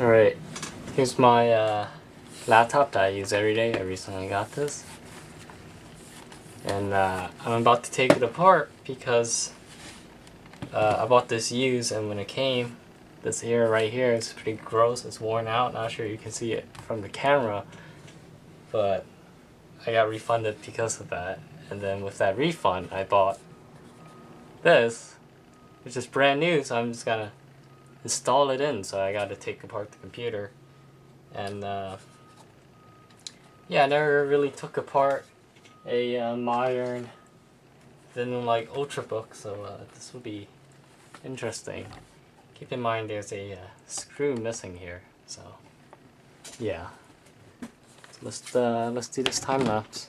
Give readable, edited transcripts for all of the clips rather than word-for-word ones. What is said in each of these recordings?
Alright, here's my laptop that I use every day. I recently got this. And I'm about to take it apart because I bought this used, and when it came, this area right here is pretty gross. It's worn out. Not sure you can see it from the camera, but I got refunded because of that. And then with that refund, I bought this, which is brand new, so I'm just gonna install it in. So I gotta take apart the computer. And yeah, I never really took apart a modern than like Ultrabook, so this will be interesting. Keep in mind there's a screw missing here, so yeah. So let's do this time lapse.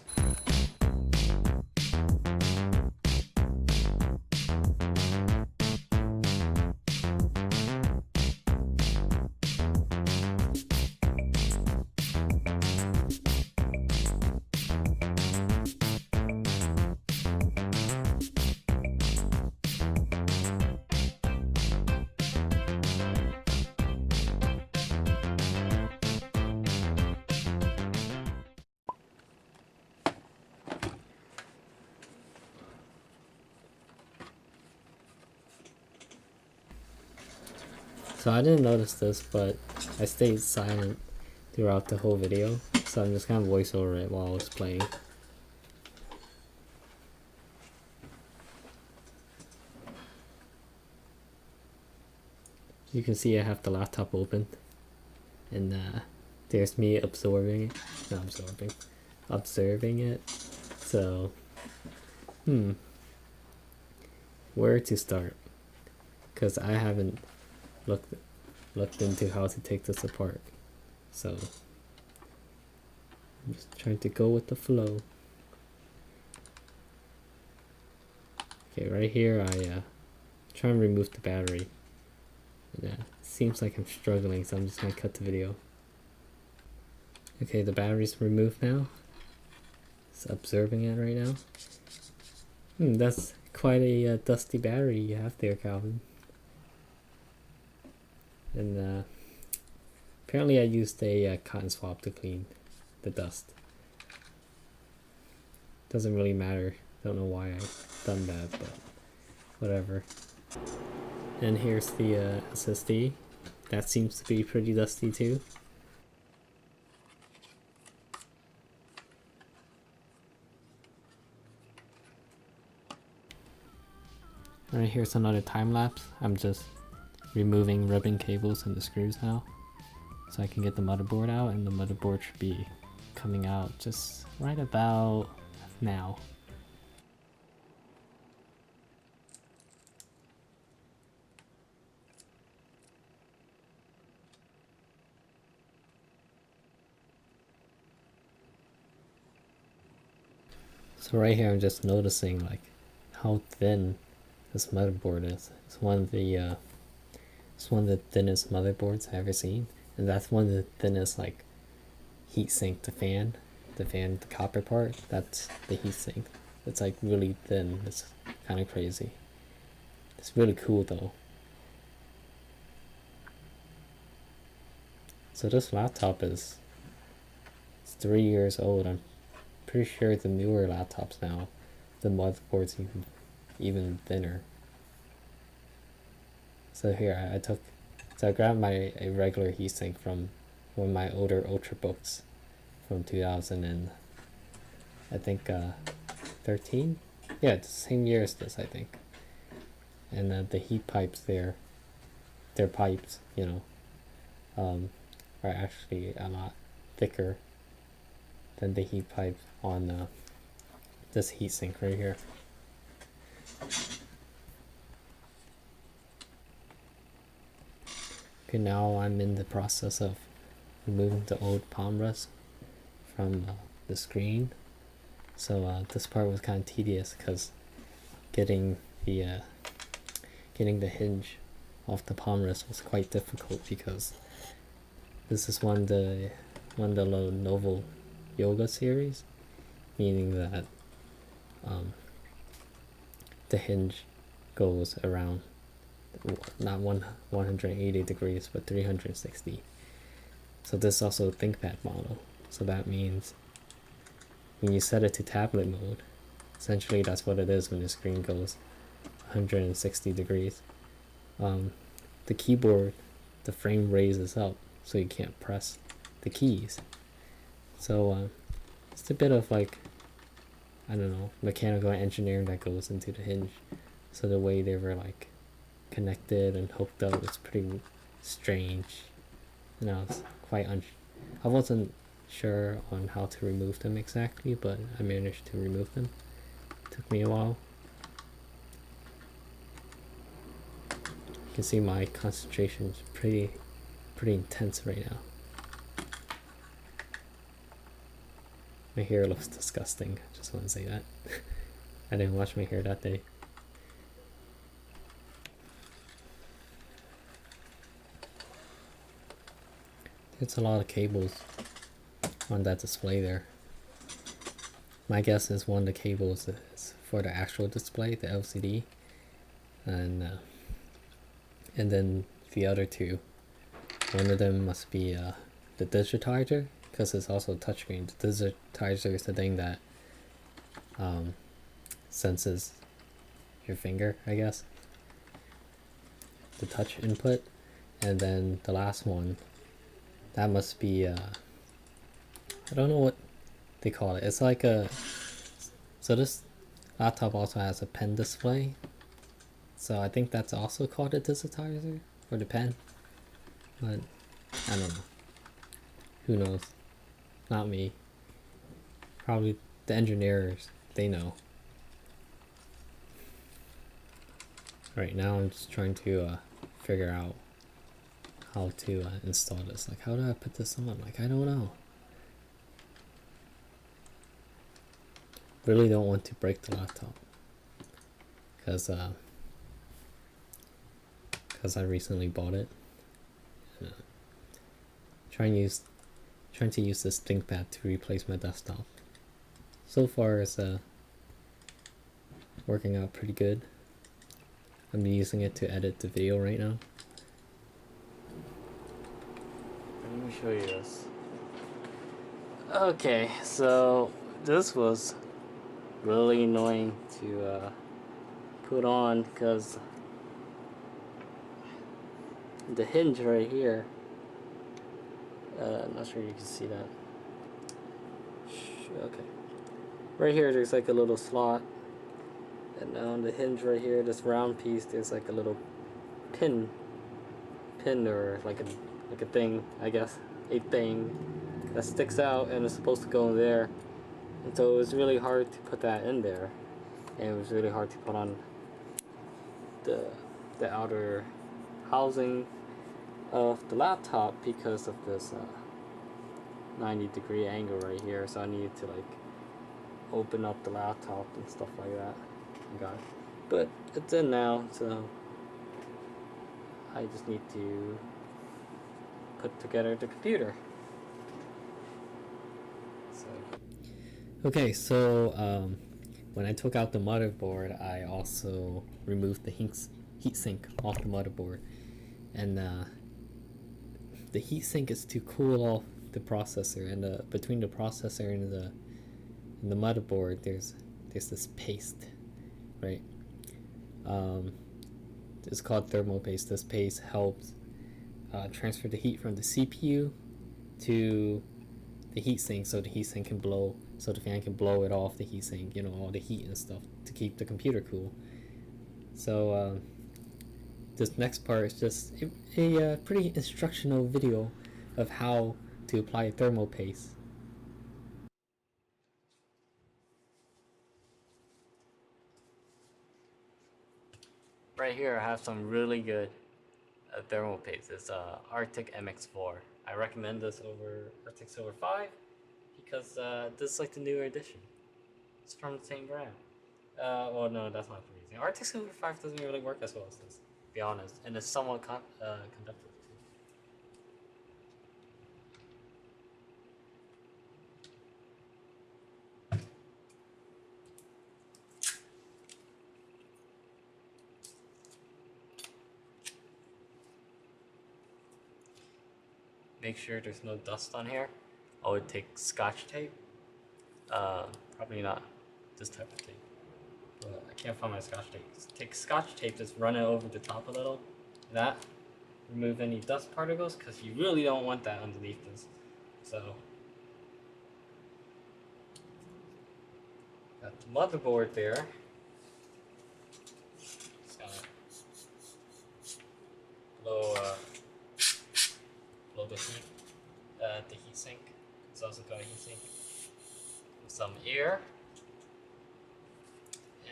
So I didn't notice this, but I stayed silent throughout the whole video, so I'm just gonna voice over it while I was playing. You can see I have the laptop open, and there's me observing it. So, where to start? Because I haven't looked into how to take this apart, so I'm just trying to go with the flow. Okay, right here I try and remove the battery. Yeah, seems like I'm struggling, so I'm just gonna cut the video. Okay, the battery's removed now. It's observing it right now. That's quite a dusty battery you have there, Calvin. And apparently I used a cotton swab to clean the dust. Doesn't really matter. Don't know why I've done that, but whatever. And here's the SSD. That seems to be pretty dusty too. Alright, here's another time lapse. I'm just removing ribbon cables and the screws now, so I can get the motherboard out, and the motherboard should be coming out just right about now. So right here I'm just noticing like how thin this motherboard is. It's one of the thinnest motherboards I've ever seen, and that's one of the thinnest like heatsink, the copper part. That's the heatsink. It's like really thin. It's kind of crazy. It's really cool though. So this laptop it's 3 years old. I'm pretty sure the newer laptops now, the motherboard's even thinner. So here I grabbed a regular heatsink from one of my older Ultrabooks from 2000 and I think 13. Yeah, it's the same year as this, I think. And the heat pipes their pipes, are actually a lot thicker than the heat pipe on this heatsink right here. Okay, now I'm in the process of removing the old palm rest from the screen. So this part was kind of tedious because getting the hinge off the palm rest was quite difficult, because this is one of the Lenovo Yoga series, meaning that the hinge goes around not 180 degrees but 360, So this is also a Thinkpad model. So that means when you set it to tablet mode, essentially that's what it is when the screen goes 160 degrees. The keyboard, the frame raises up so you can't press the keys. So it's a bit of like, I don't know, mechanical engineering that goes into the Hinge. So the way they were like connected and hooked up is pretty strange. You know, it's quite I wasn't sure on how to remove them exactly, but I managed to remove them. Took me a while. You can see my concentration is pretty intense right now. My hair looks disgusting. Just want to say that. I didn't wash my hair that day. It's a lot of cables on that display there. My guess is one of the cables is for the actual display, the LCD, and then the other two, one of them must be the digitizer, because it's also a touchscreen. The digitizer is the thing that senses your finger, I guess, the touch input. And then the last one, that must be I don't know what they call it. It's like a, so this laptop also has a pen display, so I think that's also called a digitizer for the pen, but I don't know, who knows, not me, probably the engineers, they know. Right now I'm just trying to figure out how to install this. Like, how do I put this on? Like, I don't know. Really don't want to break the laptop, because I recently bought it. And, trying to use this Thinkpad to replace my desktop. So far it's working out pretty good. I'm using it to edit the video right now. Let me show you this. Okay, so this was really annoying to put on, because the hinge right here, I'm not sure you can see that. Okay, right here there's like a little slot, and on the hinge right here, this round piece, there's like a little pin or like a thing, I guess, a thing that sticks out and is supposed to go in there. And so it was really hard to put that in there, and it was really hard to put on the outer housing of the laptop because of this 90-degree angle right here. So I needed to like open up the laptop and stuff like that. I got it, but it's in now, so I just need to put together the computer. Okay, so when I took out the motherboard, I also removed the heatsink off the motherboard, and the heatsink is to cool off the processor, and between the processor and the motherboard, there's this paste, right? It's called thermal paste. This paste helps transfer the heat from the CPU to the heatsink, so the heatsink can blow, so the fan can blow it off the heatsink, you know, all the heat and stuff to keep the computer cool. So this next part is just a pretty instructional video of how to apply a thermal paste. Right here I have some really good thermal paste. It's Arctic MX4. I recommend this over Arctic Silver 5 because this is like the newer edition. It's from the same brand. Well, no, that's not the reason. Arctic Silver 5 doesn't really work as well as this, to be honest, and it's somewhat conductive. make sure there's no dust on here, I would take Scotch tape. Probably not this type of tape. But I can't find my Scotch tape. Take Scotch tape, just run it over the top a little. That remove any dust particles because you really don't want that underneath this. So got the motherboard there. Just gonna blow the heat sink. It's also got a heat sink with some air.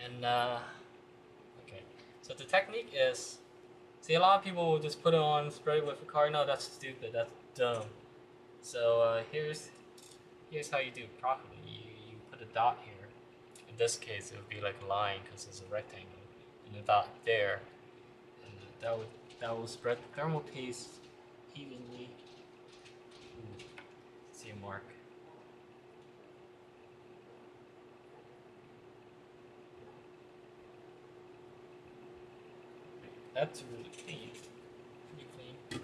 And okay, so the technique is, see, a lot of people will just put it on, spray it with a car. No, that's stupid. That's dumb. So here's how you do it properly. You put a dot here. In this case, it would be like a line because it's a rectangle, and a dot there, and that will spread the thermal paste evenly. Ooh, see a mark. That's really clean. Pretty clean.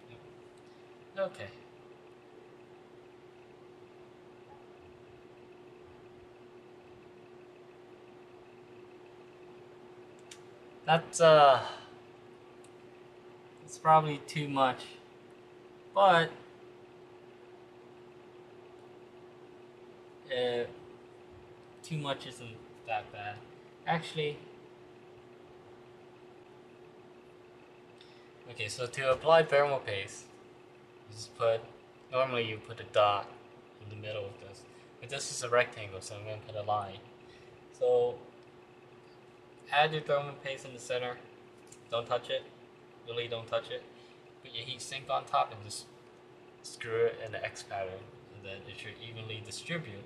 Yep. Okay. That's it's probably too much, but too much isn't that bad. Actually, okay, so to apply thermal paste, you just normally you put a dot in the middle of this, but this is a rectangle, so I'm going to put a line. So add your thermal paste in the center, don't touch it, really don't touch it. Put your heat sink on top and just screw it in the X pattern, and then it should evenly distribute.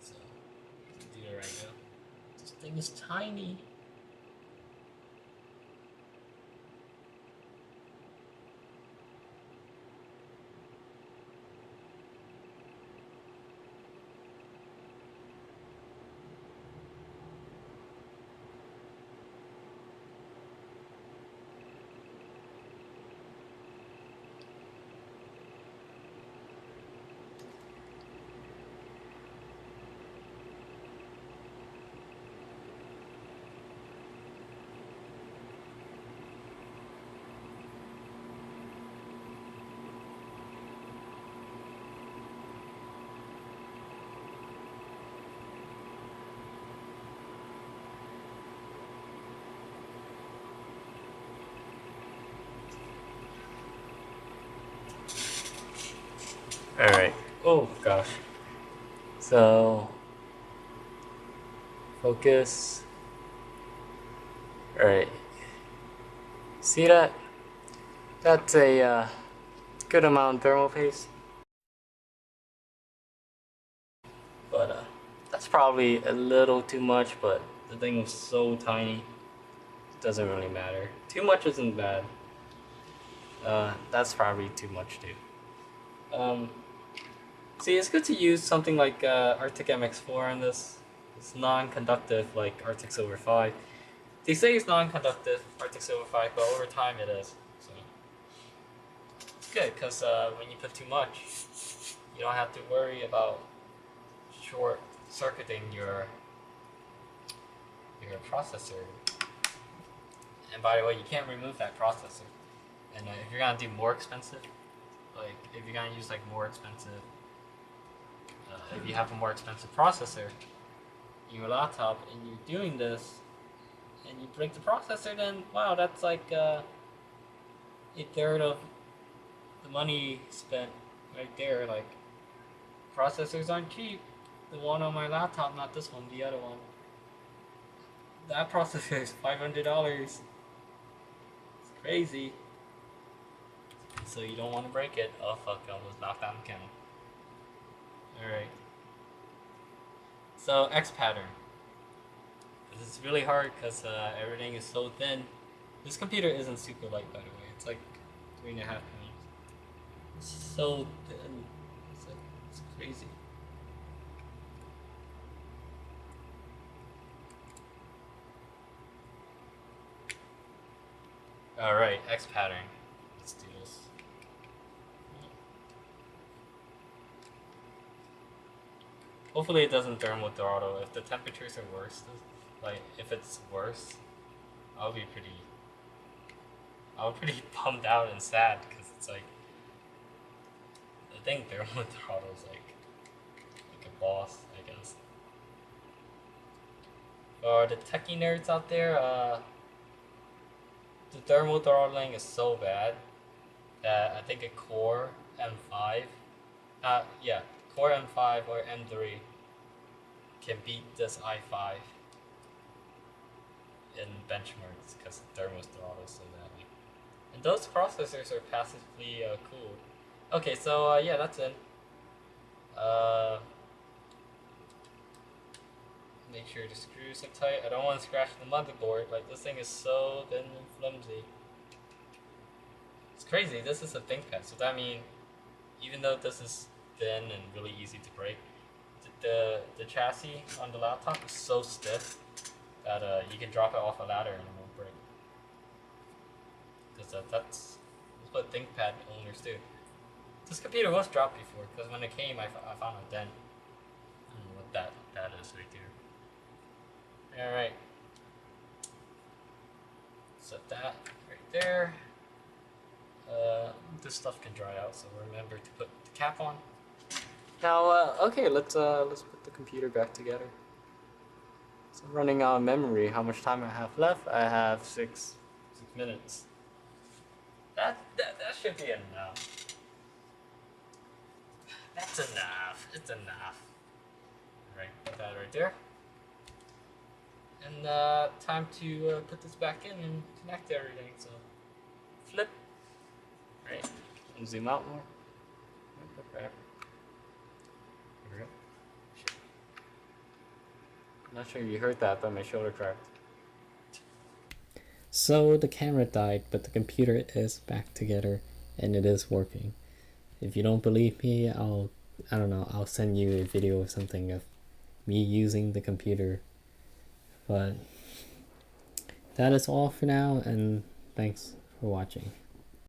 So do it right now. This thing is tiny. Alright. Oh gosh. So focus. Alright. See that? That's a good amount of thermal paste. But that's probably a little too much, but the thing was so tiny, it doesn't really matter. Too much isn't bad. That's probably too much too. See, it's good to use something like Arctic MX4 on this. It's non-conductive like Arctic Silver 5. They say it's non-conductive, Arctic Silver 5, but over time it is. So it's good because when you put too much, you don't have to worry about short-circuiting your processor. And by the way, you can't remove that processor. And if you're gonna do more expensive, like if you're gonna use like more expensive, if you have a more expensive processor in your laptop and you're doing this and you break the processor, then wow, that's like a third of the money spent right there. Like, processors aren't cheap. The one on my laptop, not this one, the other one. That processor is $500. It's crazy. So you don't want to break it. Oh fuck, I almost knocked down the camera. Alright. So X pattern. This is really hard because everything is so thin. This computer isn't super light, by the way. It's like 3.5 pounds. It's so thin. It's crazy. Alright, X pattern. Let's do this. Hopefully it doesn't thermal throttle. If the temperatures are worse, like if it's worse, I'll be pretty bummed out and sad because it's like the thing thermal throttle is like a boss, I guess. For the techie nerds out there, the thermal throttling is so bad that I think a Core M5, yeah, Core M5 or M3 can beat this i5 in benchmarks because the thermal throttle is so badly. And those processors are passively cooled. Okay, so yeah, that's it. Make sure the screws are tight. I don't want to scratch the motherboard. Like, this thing is so thin and flimsy. It's crazy. This is a Thinkpad, so that means even though this is thin and really easy to break, the chassis on the laptop is so stiff that you can drop it off a ladder and it won't break. Because that's what Thinkpad owners do. This computer was dropped before, because when it came, I found a dent. I don't know what that is right there. Alright. Set that right there. This stuff can dry out, so remember to put the cap on. Now, okay, let's put the computer back together. So I'm running out of memory. How much time I have left? I have 6 minutes. That should be enough. That's enough. It's enough. Alright, put that right there. And time to put this back in and connect everything. So flip. Right. And zoom out more. Okay. Here we go. I'm not sure you heard that, but my shoulder cracked. So the camera died, but the computer is back together and it is working. If you don't believe me, I'll send you a video or something of me using the computer. But that is all for now, and thanks for watching.